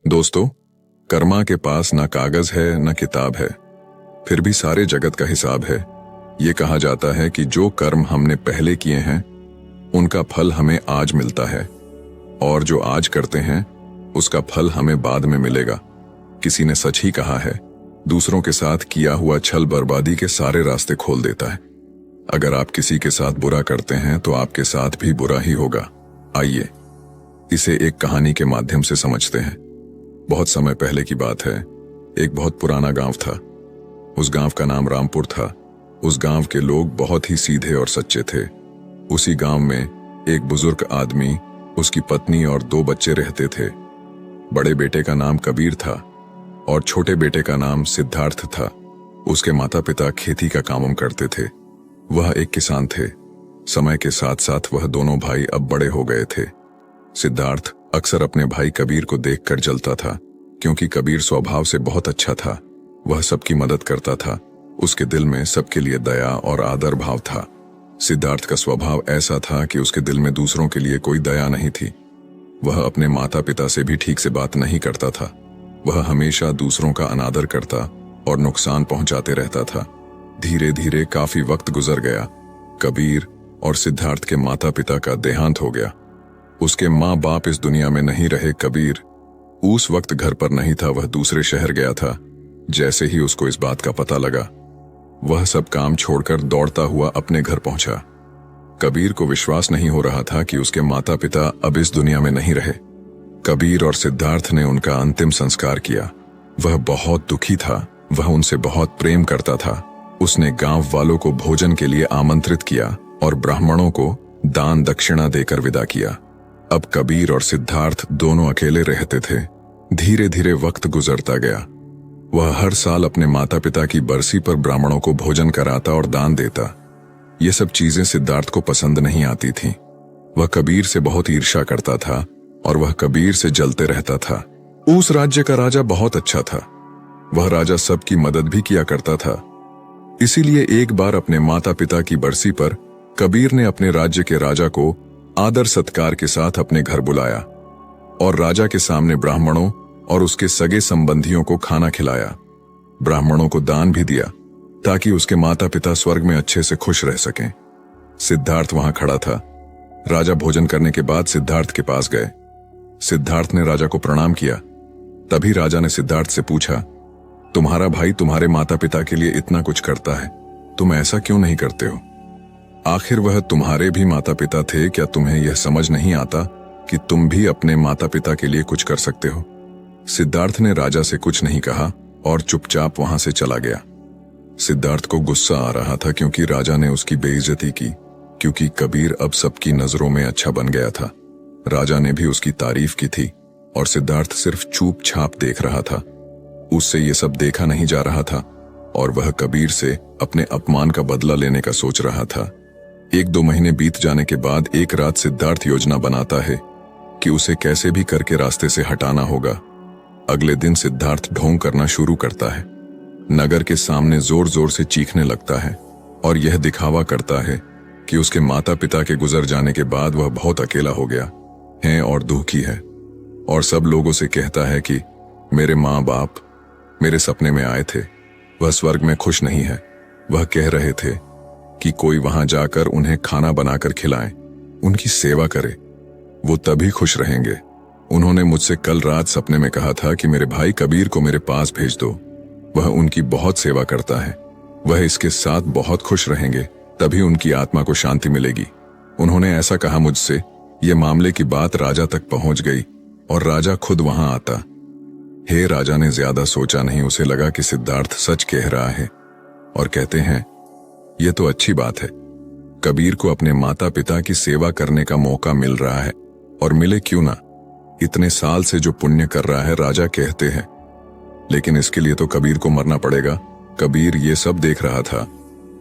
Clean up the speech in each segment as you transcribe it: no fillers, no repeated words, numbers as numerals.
दोस्तों, कर्मा के पास ना कागज है न किताब है, फिर भी सारे जगत का हिसाब है। ये कहा जाता है कि जो कर्म हमने पहले किए हैं उनका फल हमें आज मिलता है, और जो आज करते हैं उसका फल हमें बाद में मिलेगा। किसी ने सच ही कहा है, दूसरों के साथ किया हुआ छल बर्बादी के सारे रास्ते खोल देता है। अगर आप किसी के साथ बुरा करते हैं तो आपके साथ भी बुरा ही होगा। आइए इसे एक कहानी के माध्यम से समझते हैं। बहुत समय पहले की बात है। एक बहुत पुराना गांव था। उस गांव का नाम रामपुर था। उस गांव के लोग बहुत ही सीधे और सच्चे थे। उसी गांव में एक बुजुर्ग आदमी, उसकी पत्नी और 2 बच्चे रहते थे। बड़े बेटे का नाम कबीर था और छोटे बेटे का नाम सिद्धार्थ था। उसके माता पिता खेती का काम करते थे। वह एक किसान थे। समय के साथ साथ वह दोनों भाई अब बड़े हो गए थे। सिद्धार्थ अक्सर अपने भाई कबीर को देखकर जलता था, क्योंकि कबीर स्वभाव से बहुत अच्छा था। वह सबकी मदद करता था। उसके दिल में सबके लिए दया और आदर भाव था। सिद्धार्थ का स्वभाव ऐसा था कि उसके दिल में दूसरों के लिए कोई दया नहीं थी। वह अपने माता पिता से भी ठीक से बात नहीं करता था। वह हमेशा दूसरों का अनादर करता और नुकसान पहुंचाते रहता था। धीरे धीरे काफी वक्त गुजर गया। कबीर और सिद्धार्थ के माता पिता का देहांत हो गया। उसके माँ बाप इस दुनिया में नहीं रहे। कबीर उस वक्त घर पर नहीं था, वह दूसरे शहर गया था। जैसे ही उसको इस बात का पता लगा, वह सब काम छोड़कर दौड़ता हुआ अपने घर पहुंचा। कबीर को विश्वास नहीं हो रहा था कि उसके माता पिता अब इस दुनिया में नहीं रहे। कबीर और सिद्धार्थ ने उनका अंतिम संस्कार किया। वह बहुत दुखी था। वह उनसे बहुत प्रेम करता था। उसने गांव वालों को भोजन के लिए आमंत्रित किया और ब्राह्मणों को दान दक्षिणा देकर विदा किया। अब कबीर और सिद्धार्थ दोनों अकेले रहते थे। धीरे धीरे वक्त गुजरता गया। वह हर साल अपने माता पिता की बरसी पर ब्राह्मणों को भोजन कराता और दान देता। ये सब चीजें सिद्धार्थ को पसंद नहीं आती थीं। वह कबीर से बहुत ईर्ष्या करता था और वह कबीर से जलते रहता था। उस राज्य का राजा बहुत अच्छा था। वह राजा सबकी मदद भी किया करता था। इसीलिए एक बार अपने माता पिता की बरसी पर कबीर ने अपने राज्य के राजा को आदर सत्कार के साथ अपने घर बुलाया और राजा के सामने ब्राह्मणों और उसके सगे संबंधियों को खाना खिलाया। ब्राह्मणों को दान भी दिया ताकि उसके माता पिता स्वर्ग में अच्छे से खुश रह सकें। सिद्धार्थ वहां खड़ा था। राजा भोजन करने के बाद सिद्धार्थ के पास गए। सिद्धार्थ ने राजा को प्रणाम किया। तभी राजा ने सिद्धार्थ से पूछा, तुम्हारा भाई तुम्हारे माता पिता के लिए इतना कुछ करता है, तुम ऐसा क्यों नहीं करते हो? आखिर वह तुम्हारे भी माता पिता थे। क्या तुम्हें यह समझ नहीं आता कि तुम भी अपने माता पिता के लिए कुछ कर सकते हो? सिद्धार्थ ने राजा से कुछ नहीं कहा और चुपचाप वहां से चला गया। सिद्धार्थ को गुस्सा आ रहा था क्योंकि राजा ने उसकी बेइज्जती की, क्योंकि कबीर अब सबकी नजरों में अच्छा बन गया था। राजा ने भी उसकी तारीफ की थी और सिद्धार्थ सिर्फ चुपचाप देख रहा था। उससे ये सब देखा नहीं जा रहा था और वह कबीर से अपने अपमान का बदला लेने का सोच रहा था। 1-2 महीने बीत जाने के बाद एक रात सिद्धार्थ योजना बनाता है कि उसे कैसे भी करके रास्ते से हटाना होगा। अगले दिन सिद्धार्थ ढोंग करना शुरू करता है। नगर के सामने जोर जोर से चीखने लगता है और यह दिखावा करता है कि उसके माता पिता के गुजर जाने के बाद वह बहुत अकेला हो गया है और दुखी है, और सब लोगों से कहता है कि मेरे माँ बाप मेरे सपने में आए थे, वह स्वर्ग में खुश नहीं है। वह कह रहे थे कि कोई वहां जाकर उन्हें खाना बनाकर खिलाए, उनकी सेवा करे, वो तभी खुश रहेंगे। उन्होंने मुझसे कल रात सपने में कहा था कि मेरे भाई कबीर को मेरे पास भेज दो, वह उनकी बहुत सेवा करता है, वह इसके साथ बहुत खुश रहेंगे, तभी उनकी आत्मा को शांति मिलेगी। उन्होंने ऐसा कहा मुझसे। यह मामले की बात राजा तक पहुंच गई और राजा खुद वहां आता। हे राजा ने ज्यादा सोचा नहीं, उसे लगा कि सिद्धार्थ सच कह रहा है और कहते हैं, यह तो अच्छी बात है। कबीर को अपने माता पिता की सेवा करने का मौका मिल रहा है, और मिले क्यों ना, इतने साल से जो पुण्य कर रहा है, राजा कहते हैं। लेकिन इसके लिए तो कबीर को मरना पड़ेगा। कबीर ये सब देख रहा था।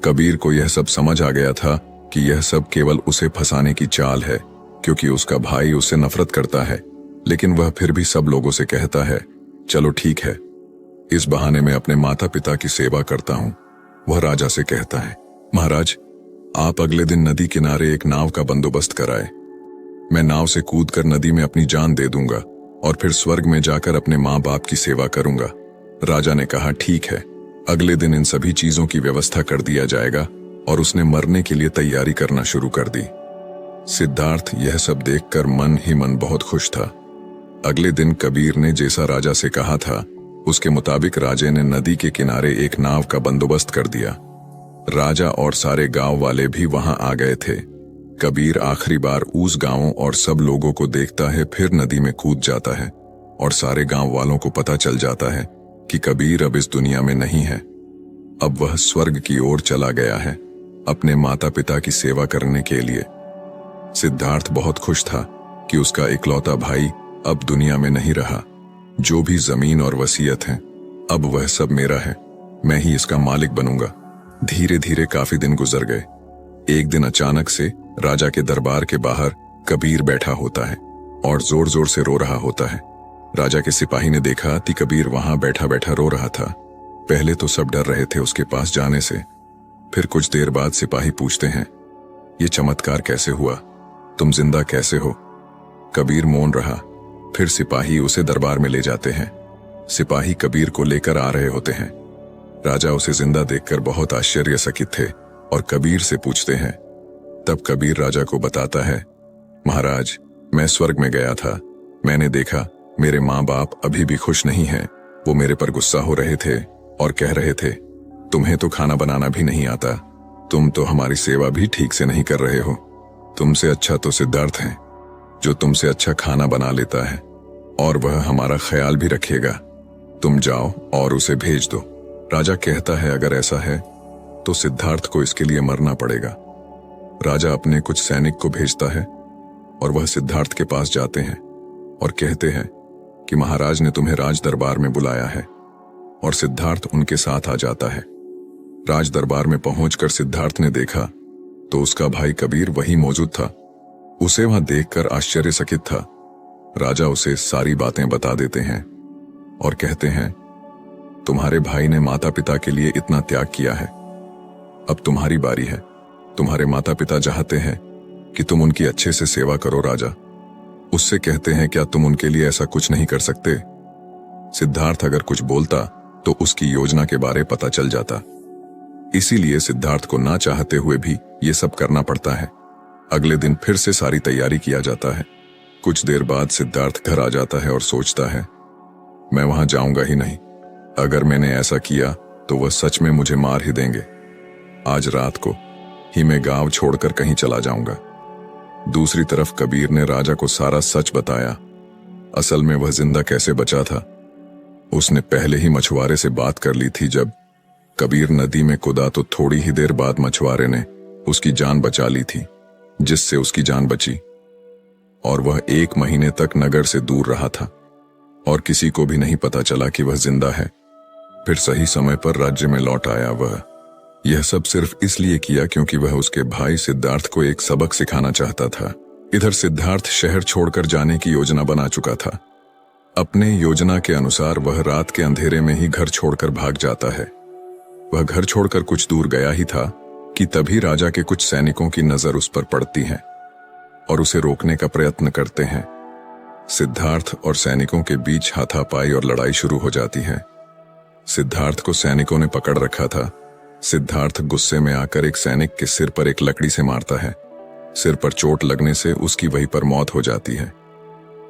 कबीर को यह सब समझ आ गया था कि यह सब केवल उसे फंसाने की चाल है, क्योंकि उसका भाई उससे नफरत करता है। लेकिन वह फिर भी सब लोगों से कहता है, चलो ठीक है, इस बहाने में अपने माता पिता की सेवा करता हूं। वह राजा से कहता है, महाराज, आप अगले दिन नदी किनारे एक नाव का बंदोबस्त कराए। मैं नाव से कूदकर नदी में अपनी जान दे दूंगा और फिर स्वर्ग में जाकर अपने माँ बाप की सेवा करूंगा। राजा ने कहा, ठीक है। अगले दिन इन सभी चीजों की व्यवस्था कर दिया जाएगा और उसने मरने के लिए तैयारी करना शुरू कर दी। सिद्धार्थ यह सब देखकर मन ही मन बहुत खुश था। अगले दिन कबीर ने जैसा राजा से कहा था उसके मुताबिक राजे ने नदी के किनारे एक नाव का बंदोबस्त कर दिया। राजा और सारे गांव वाले भी वहां आ गए थे। कबीर आखिरी बार उस गांवों और सब लोगों को देखता है, फिर नदी में कूद जाता है और सारे गांव वालों को पता चल जाता है कि कबीर अब इस दुनिया में नहीं है। अब वह स्वर्ग की ओर चला गया है अपने माता पिता की सेवा करने के लिए। सिद्धार्थ बहुत खुश था कि उसका इकलौता भाई अब दुनिया में नहीं रहा। जो भी जमीन और वसीयत है अब वह सब मेरा है, मैं ही इसका मालिक बनूंगा। धीरे धीरे काफी दिन गुजर गए। एक दिन अचानक से राजा के दरबार के बाहर कबीर बैठा होता है और जोर जोर से रो रहा होता है। राजा के सिपाही ने देखा कि कबीर वहां बैठा बैठा रो रहा था। पहले तो सब डर रहे थे उसके पास जाने से। फिर कुछ देर बाद सिपाही पूछते हैं, ये चमत्कार कैसे हुआ? तुम जिंदा कैसे हो? कबीर मौन रहा। फिर सिपाही उसे दरबार में ले जाते हैं। सिपाही कबीर को लेकर आ रहे होते हैं। राजा उसे जिंदा देखकर बहुत आश्चर्यचकित थे और कबीर से पूछते हैं। तब कबीर राजा को बताता है, महाराज, मैं स्वर्ग में गया था। मैंने देखा मेरे माँ बाप अभी भी खुश नहीं हैं। वो मेरे पर गुस्सा हो रहे थे और कह रहे थे, तुम्हें तो खाना बनाना भी नहीं आता, तुम तो हमारी सेवा भी ठीक से नहीं कर रहे हो। तुमसे अच्छा तो सिद्धार्थ है, जो तुमसे अच्छा खाना बना लेता है और वह हमारा ख्याल भी रखेगा। तुम जाओ और उसे भेज दो। राजा कहता है, अगर ऐसा है तो सिद्धार्थ को इसके लिए मरना पड़ेगा। राजा अपने कुछ सैनिक को भेजता है और वह सिद्धार्थ के पास जाते हैं और कहते हैं कि महाराज ने तुम्हें राज दरबार में बुलाया है। और सिद्धार्थ उनके साथ आ जाता है। राज दरबार में पहुंचकर सिद्धार्थ ने देखा तो उसका भाई कबीर वहीं मौजूद था। उसे वहां देखकर आश्चर्यचकित था। राजा उसे सारी बातें बता देते हैं और कहते हैं, तुम्हारे भाई ने माता पिता के लिए इतना त्याग किया है, अब तुम्हारी बारी है। तुम्हारे माता पिता चाहते हैं कि तुम उनकी अच्छे से सेवा करो। राजा उससे कहते हैं, क्या तुम उनके लिए ऐसा कुछ नहीं कर सकते? सिद्धार्थ अगर कुछ बोलता तो उसकी योजना के बारे पता चल जाता। इसीलिए सिद्धार्थ को ना चाहते हुए भी ये सब करना पड़ता है। अगले दिन फिर से सारी तैयारी किया जाता है। कुछ देर बाद सिद्धार्थ घर आ जाता है और सोचता है, मैं वहां जाऊंगा ही नहीं। अगर मैंने ऐसा किया तो वह सच में मुझे मार ही देंगे। आज रात को ही मैं गांव छोड़कर कहीं चला जाऊंगा। दूसरी तरफ कबीर ने राजा को सारा सच बताया। असल में वह जिंदा कैसे बचा था, उसने पहले ही मछुआरे से बात कर ली थी। जब कबीर नदी में कूदा तो थोड़ी ही देर बाद मछुआरे ने उसकी जान बचा ली थी, जिससे उसकी जान बची और वह 1 महीने तक नगर से दूर रहा था और किसी को भी नहीं पता चला कि वह जिंदा है। फिर सही समय पर राज्य में लौट आया। वह यह सब सिर्फ इसलिए किया क्योंकि वह उसके भाई सिद्धार्थ को एक सबक सिखाना चाहता था। इधर सिद्धार्थ शहर छोड़कर जाने की योजना बना चुका था। अपने योजना के अनुसार वह रात के अंधेरे में ही घर छोड़कर भाग जाता है। वह घर छोड़कर कुछ दूर गया ही था कि तभी राजा के कुछ सैनिकों की नजर उस पर पड़ती है और उसे रोकने का प्रयत्न करते हैं। सिद्धार्थ और सैनिकों के बीच हाथापाई और लड़ाई शुरू हो जाती है। सिद्धार्थ को सैनिकों ने पकड़ रखा था। सिद्धार्थ गुस्से में आकर एक सैनिक के सिर पर एक लकड़ी से मारता है। सिर पर चोट लगने से उसकी वहीं पर मौत हो जाती है।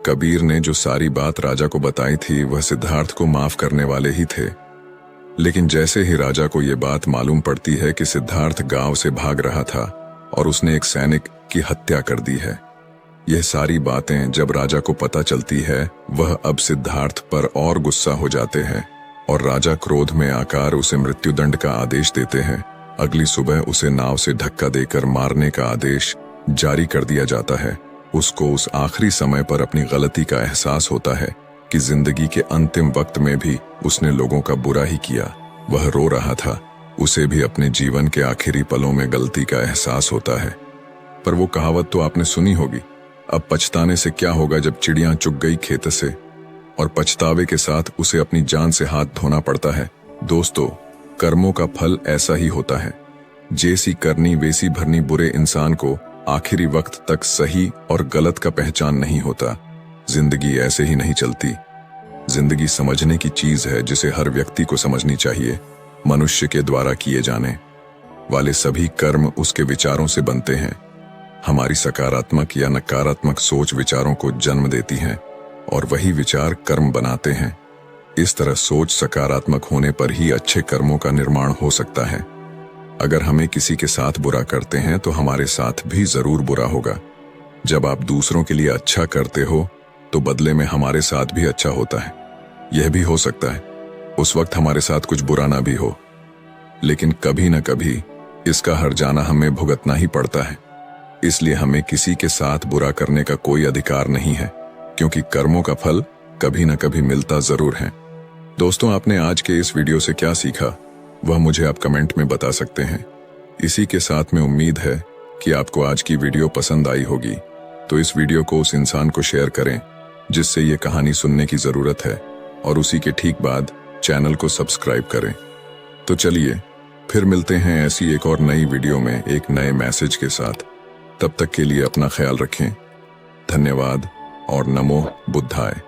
कबीर ने जो सारी बात राजा को बताई थी वह सिद्धार्थ को माफ करने वाले ही थे, लेकिन जैसे ही राजा को यह बात मालूम पड़ती है कि सिद्धार्थ गांव से भाग रहा था और उसने एक सैनिक की हत्या कर दी है, यह सारी बातें जब राजा को पता चलती है वह अब सिद्धार्थ पर और गुस्सा हो जाते हैं और राजा क्रोध में आकर उसे मृत्युदंड का आदेश देते हैं। अगली सुबह उसे नाव से धक्का देकर मारने का आदेश जारी कर दिया जाता है। उसको उस आखिरी समय पर अपनी गलती का एहसास होता है कि जिंदगी के अंतिम वक्त में भी उसने लोगों का बुरा ही किया। वह रो रहा था। उसे भी अपने जीवन के आखिरी पलों में गलती का एहसास होता है। पर वो कहावत तो आपने सुनी होगी, अब पछताने से क्या होगा जब चिड़ियां चुग गई खेत से, और पछतावे के साथ उसे अपनी जान से हाथ धोना पड़ता है। दोस्तों, कर्मों का फल ऐसा ही होता है। जैसी करनी वैसी भरनी। बुरे इंसान को आखिरी वक्त तक सही और गलत का पहचान नहीं होता। जिंदगी ऐसे ही नहीं चलती। जिंदगी समझने की चीज है जिसे हर व्यक्ति को समझनी चाहिए। मनुष्य के द्वारा किए जाने वाले सभी कर्म उसके विचारों से बनते हैं। हमारी सकारात्मक या नकारात्मक सोच विचारों को जन्म देती है और वही विचार कर्म बनाते हैं। इस तरह सोच सकारात्मक होने पर ही अच्छे कर्मों का निर्माण हो सकता है। अगर हमें किसी के साथ बुरा करते हैं तो हमारे साथ भी जरूर बुरा होगा। जब आप दूसरों के लिए अच्छा करते हो तो बदले में हमारे साथ भी अच्छा होता है। यह भी हो सकता है उस वक्त हमारे साथ कुछ बुरा ना भी हो, लेकिन कभी न कभी इसका हर्जाना हमें भुगतना ही पड़ता है। इसलिए हमें किसी के साथ बुरा करने का कोई अधिकार नहीं है, क्योंकि कर्मों का फल कभी न कभी मिलता जरूर है। दोस्तों, आपने आज के इस वीडियो से क्या सीखा वह मुझे आप कमेंट में बता सकते हैं। इसी के साथ में उम्मीद है कि आपको आज की वीडियो पसंद आई होगी, तो इस वीडियो को उस इंसान को शेयर करें जिससे ये कहानी सुनने की जरूरत है, और उसी के ठीक बाद चैनल को सब्सक्राइब करें। तो चलिए फिर मिलते हैं ऐसी एक और नई वीडियो में एक नए मैसेज के साथ। तब तक के लिए अपना ख्याल रखें। धन्यवाद और नमो बुद्धाय।